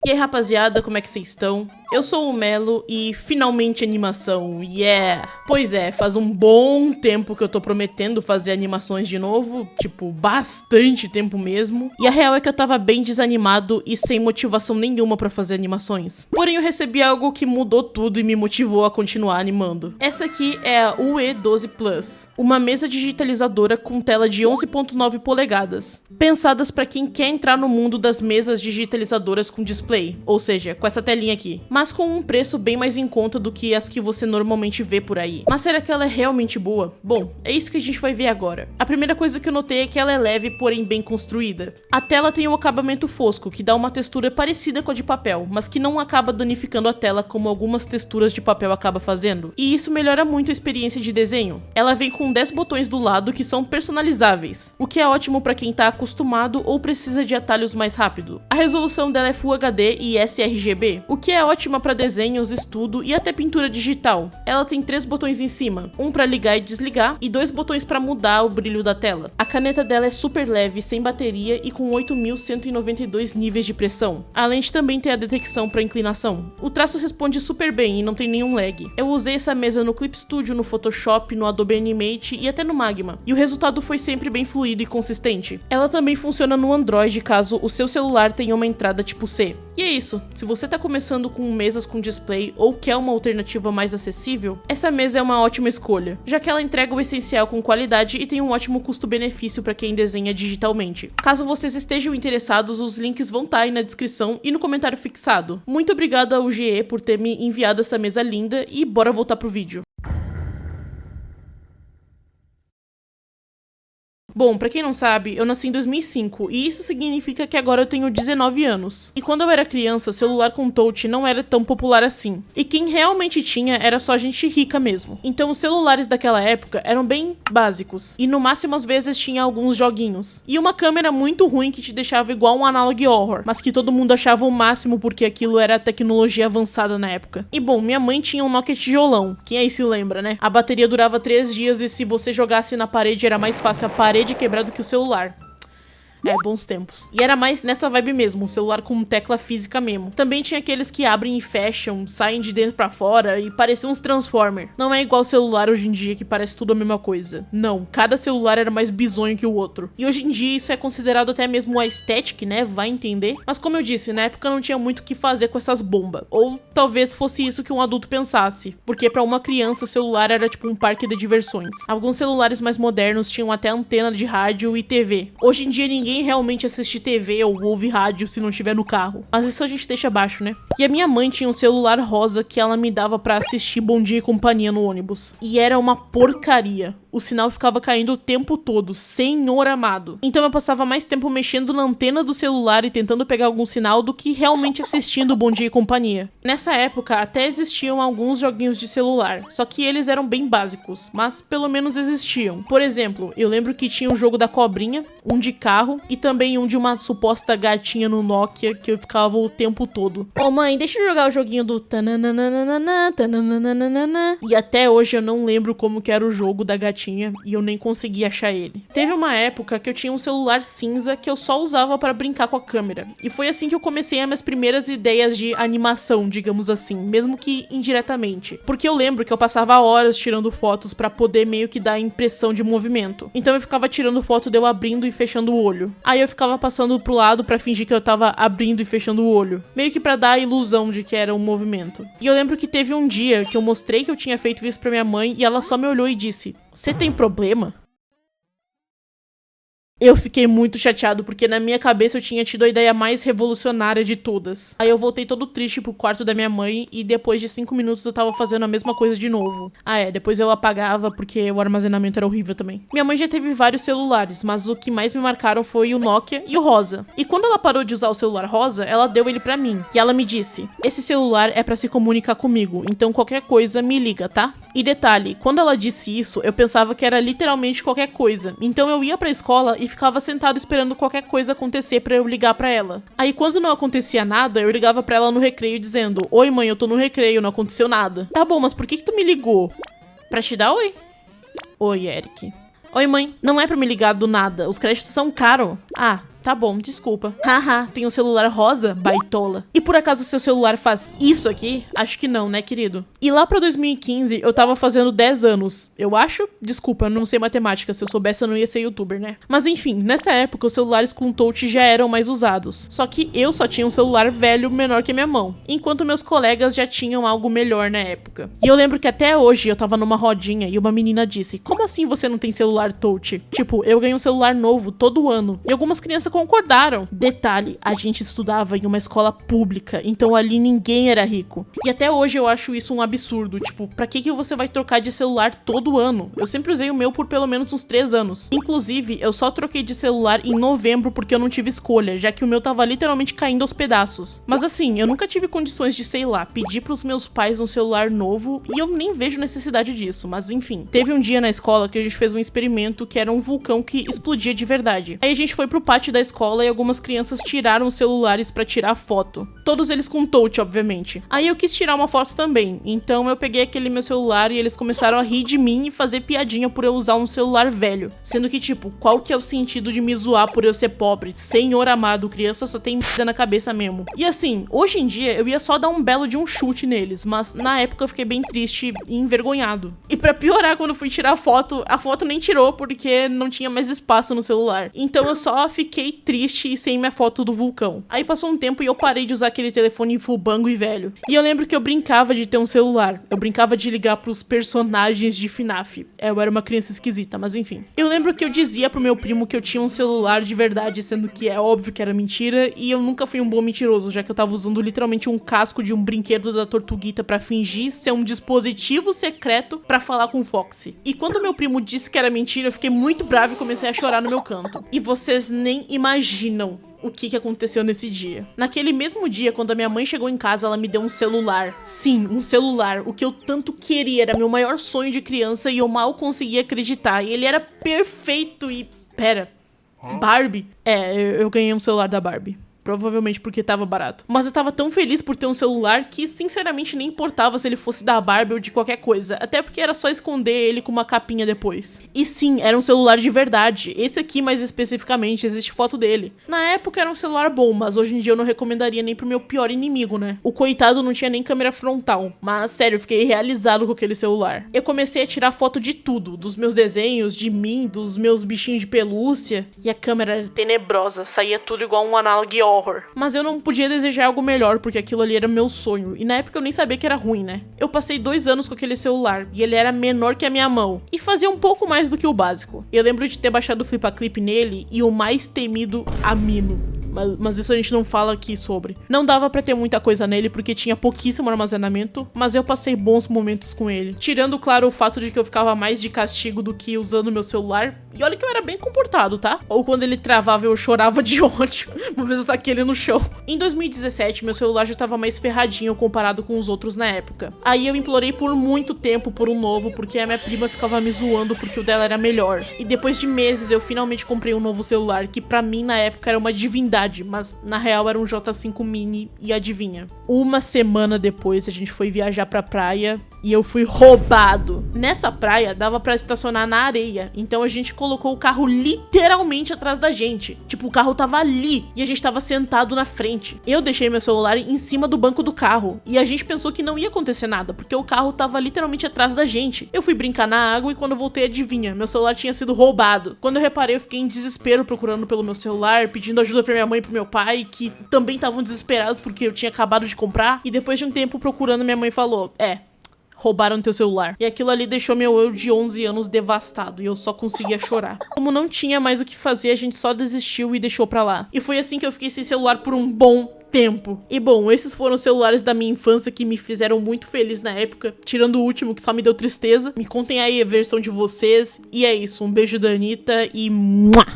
E aí, rapaziada, como é que vocês estão? Eu sou o Melo e finalmente animação, yeah! Pois é, faz um bom tempo que eu tô prometendo fazer animações de novo, tipo, bastante tempo mesmo. E a real é que eu tava bem desanimado e sem motivação nenhuma pra fazer animações. Porém, eu recebi algo que mudou tudo e me motivou a continuar animando. Essa aqui é a UE12 Plus, uma mesa digitalizadora com tela de 11.9 polegadas, pensadas pra quem quer entrar no mundo das mesas digitalizadoras com display, ou seja, com essa telinha aqui, mas com um preço bem mais em conta do que as que você normalmente vê por aí. Mas será que ela é realmente boa? Bom, é isso que a gente vai ver agora. A primeira coisa que eu notei é que ela é leve, porém bem construída. A tela tem o acabamento fosco, que dá uma textura parecida com a de papel, mas que não acaba danificando a tela como algumas texturas de papel acabam fazendo. E isso melhora muito a experiência de desenho. Ela vem com 10 botões do lado que são personalizáveis, o que é ótimo para quem tá acostumado ou precisa de atalhos mais rápido. A resolução dela é Full HD e sRGB, o que é ótima para desenhos, estudo e até pintura digital. Ela tem 3 botões em cima, um para ligar e desligar e 2 botões para mudar o brilho da tela. A caneta dela é super leve, sem bateria e com 8.192 níveis de pressão. A lente também tem a detecção para inclinação. O traço responde super bem e não tem nenhum lag. Eu usei essa mesa no Clip Studio, no Photoshop, no Adobe Animate e até no Magma, e o resultado foi sempre bem fluido e consistente. Ela também funciona no Android caso o seu celular tenha uma entrada tipo C. E é isso, se você tá começando com mesas com display ou quer uma alternativa mais acessível, essa mesa é uma ótima escolha, já que ela entrega o essencial com qualidade e tem um ótimo custo-benefício para quem desenha digitalmente. Caso vocês estejam interessados, os links vão estar aí na descrição e no comentário fixado. Muito obrigado ao GE por ter me enviado essa mesa linda e bora voltar pro vídeo. Bom, pra quem não sabe, eu nasci em 2005 e isso significa que agora eu tenho 19 anos. E quando eu era criança, celular com touch não era tão popular assim. E quem realmente tinha era só gente rica mesmo. Então os celulares daquela época eram bem básicos. E no máximo às vezes tinha alguns joguinhos. E uma câmera muito ruim que te deixava igual um analog horror, mas que todo mundo achava o máximo porque aquilo era tecnologia avançada na época. E bom, minha mãe tinha um Nokia tijolão. Quem aí se lembra, né? A bateria durava 3 dias e se você jogasse na parede era mais fácil a parede quebrar do que o celular. É, bons tempos. E era mais nessa vibe mesmo, um celular com tecla física mesmo. Também tinha aqueles que abrem e fecham, saem de dentro pra fora e pareciam uns Transformer. Não é igual o celular hoje em dia que parece tudo a mesma coisa. Não, cada celular era mais bizonho que o outro. E hoje em dia isso é considerado até mesmo a aesthetic, né? Vai entender. Mas como eu disse, na época não tinha muito o que fazer com essas bombas. Ou talvez fosse isso que um adulto pensasse. Porque pra uma criança o celular era tipo um parque de diversões. Alguns celulares mais modernos tinham até antena de rádio e TV. Hoje em dia ninguém realmente assiste TV ou ouve rádio se não estiver no carro. Mas isso a gente deixa abaixo, né? E a minha mãe tinha um celular rosa que ela me dava pra assistir Bom Dia e Companhia no ônibus. E era uma porcaria. O sinal ficava caindo o tempo todo, senhor amado. Então eu passava mais tempo mexendo na antena do celular e tentando pegar algum sinal do que realmente assistindo Bom Dia e Companhia. Nessa época até existiam alguns joguinhos de celular, só que eles eram bem básicos, mas pelo menos existiam. Por exemplo, eu lembro que tinha um jogo da cobrinha, um de carro e também um de uma suposta gatinha no Nokia que eu ficava o tempo todo. Ô mãe, deixa eu jogar o joguinho do tananana, tananana. E até hoje eu não lembro como que era o jogo da gatinha e eu nem consegui achar ele. Teve uma época que eu tinha um celular cinza que eu só usava para brincar com a câmera. E foi assim que eu comecei as minhas primeiras ideias de animação, digamos assim, mesmo que indiretamente. Porque eu lembro que eu passava horas tirando fotos para poder meio que dar impressão de movimento. Então eu ficava tirando foto de eu abrindo e fechando o olho. Aí eu ficava passando pro lado para fingir que eu tava abrindo e fechando o olho. Meio que para dar a ilusão de que era um movimento. E eu lembro que teve um dia que eu mostrei que eu tinha feito isso pra minha mãe e ela só me olhou e disse: "Você tem problema?" Eu fiquei muito chateado, porque na minha cabeça eu tinha tido a ideia mais revolucionária de todas. Aí eu voltei todo triste pro quarto da minha mãe e depois de 5 minutos eu tava fazendo a mesma coisa de novo. Depois eu apagava porque o armazenamento era horrível também. Minha mãe já teve vários celulares, mas o que mais me marcaram foi o Nokia e o rosa. E quando ela parou de usar o celular rosa, ela deu ele pra mim. E ela me disse: "Esse celular é pra se comunicar comigo, então qualquer coisa me liga, tá?" E detalhe, quando ela disse isso, eu pensava que era literalmente qualquer coisa. Então eu ia pra escola e ficava sentado esperando qualquer coisa acontecer pra eu ligar pra ela. Aí quando não acontecia nada, eu ligava pra ela no recreio dizendo: "Oi mãe, eu tô no recreio, não aconteceu nada." "Tá bom, mas por que tu me ligou?" "Pra te dar oi." "Oi, Eric." "Oi mãe, não é pra me ligar do nada, os créditos são caros." "Ah, Tá bom, desculpa. Haha, tem um celular rosa? Baitola. E por acaso seu celular faz isso aqui? Acho que não, né, querido? E lá pra 2015, eu tava fazendo 10 anos. Eu acho? Desculpa, eu não sei matemática. Se eu soubesse, eu não ia ser youtuber, né? Mas enfim, nessa época, os celulares com touch já eram mais usados. Só que eu só tinha um celular velho menor que a minha mão. Enquanto meus colegas já tinham algo melhor na época. E eu lembro que até hoje eu tava numa rodinha e uma menina disse: como assim você não tem celular touch? Tipo, eu ganhei um celular novo todo ano. E algumas crianças concordaram. Detalhe, a gente estudava em uma escola pública, então ali ninguém era rico. E até hoje eu acho isso um absurdo. Tipo, pra que você vai trocar de celular todo ano? Eu sempre usei o meu por pelo menos uns 3 anos. Inclusive, eu só troquei de celular em novembro porque eu não tive escolha, já que o meu tava literalmente caindo aos pedaços. Mas assim, eu nunca tive condições de, sei lá, pedir pros meus pais um celular novo e eu nem vejo necessidade disso, mas enfim. Teve um dia na escola que a gente fez um experimento que era um vulcão que explodia de verdade. Aí a gente foi pro pátio da escola e algumas crianças tiraram os celulares pra tirar foto. Todos eles com touch, obviamente. Aí eu quis tirar uma foto também, então eu peguei aquele meu celular e eles começaram a rir de mim e fazer piadinha por eu usar um celular velho. Sendo que, tipo, qual que é o sentido de me zoar por eu ser pobre? Senhor amado, criança só tem merda na cabeça mesmo. E assim, hoje em dia eu ia só dar um belo de um chute neles, mas na época eu fiquei bem triste e envergonhado. E pra piorar, quando eu fui tirar a foto nem tirou porque não tinha mais espaço no celular. Então eu só fiquei triste e sem minha foto do vulcão. Aí passou um tempo e eu parei de usar aquele telefone fubango e velho. E eu lembro que eu brincava de ter um celular. Eu brincava de ligar pros personagens de FNAF. Eu era uma criança esquisita, mas enfim. Eu lembro que eu dizia pro meu primo que eu tinha um celular de verdade, sendo que é óbvio que era mentira, e eu nunca fui um bom mentiroso, já que eu tava usando literalmente um casco de um brinquedo da Tortuguita pra fingir ser um dispositivo secreto pra falar com o Foxy. E quando meu primo disse que era mentira, eu fiquei muito bravo e comecei a chorar no meu canto. E vocês nem imaginam o que aconteceu nesse dia. Naquele mesmo dia, quando a minha mãe chegou em casa, ela me deu um celular. Sim, um celular. O que eu tanto queria, era meu maior sonho de criança e eu mal conseguia acreditar. E ele era perfeito e... Pera, Barbie? É, eu ganhei um celular da Barbie. Provavelmente porque tava barato. Mas eu tava tão feliz por ter um celular que, sinceramente, nem importava se ele fosse da Barbie ou de qualquer coisa. Até porque era só esconder ele com uma capinha depois. E sim, era um celular de verdade. Esse aqui, mais especificamente, existe foto dele. Na época era um celular bom, mas hoje em dia eu não recomendaria nem pro meu pior inimigo, né? O coitado não tinha nem câmera frontal. Mas, sério, eu fiquei realizado com aquele celular. Eu comecei a tirar foto de tudo. Dos meus desenhos, de mim, dos meus bichinhos de pelúcia. E a câmera era tenebrosa. Saía tudo igual um Analog Horror. Mas eu não podia desejar algo melhor, porque aquilo ali era meu sonho. E na época eu nem sabia que era ruim, né? Eu passei 2 anos com aquele celular, e ele era menor que a minha mão. E fazia um pouco mais do que o básico. Eu lembro de ter baixado o Flipaclip nele, e o mais temido Amino. Mas isso a gente não fala aqui sobre. Não dava pra ter muita coisa nele porque tinha pouquíssimo armazenamento, mas eu passei bons momentos com ele. Tirando, claro, o fato de que eu ficava mais de castigo do que usando meu celular. E olha que eu era bem comportado, tá? Ou quando ele travava eu chorava de ódio. Uma vez eu taquei ele no chão. Em 2017, meu celular já tava mais ferradinho comparado com os outros na época. Aí eu implorei por muito tempo por um novo, porque a minha prima ficava me zoando porque o dela era melhor. E depois de meses eu finalmente comprei um novo celular, que pra mim na época era uma divindade. Mas na real era um J5 Mini e adivinha? Uma semana depois a gente foi viajar pra praia e eu fui roubado. Nessa praia dava pra estacionar na areia, então a gente colocou o carro literalmente atrás da gente. Tipo, o carro tava ali e a gente tava sentado na frente. Eu deixei meu celular em cima do banco do carro e a gente pensou que não ia acontecer nada, porque o carro tava literalmente atrás da gente. Eu fui brincar na água e quando eu voltei, adivinha? Meu celular tinha sido roubado. Quando eu reparei, eu fiquei em desespero procurando pelo meu celular, pedindo ajuda pra minha mãe e pro meu pai, que também estavam desesperados porque eu tinha acabado de comprar. E depois de um tempo procurando, minha mãe falou: roubaram teu celular. E aquilo ali deixou meu eu de 11 anos devastado e eu só conseguia chorar. Como não tinha mais o que fazer, a gente só desistiu e deixou pra lá. E foi assim que eu fiquei sem celular por um bom tempo. E bom, esses foram os celulares da minha infância que me fizeram muito feliz na época, tirando o último que só me deu tristeza. Me contem aí a versão de vocês. E é isso, um beijo da Anitta e...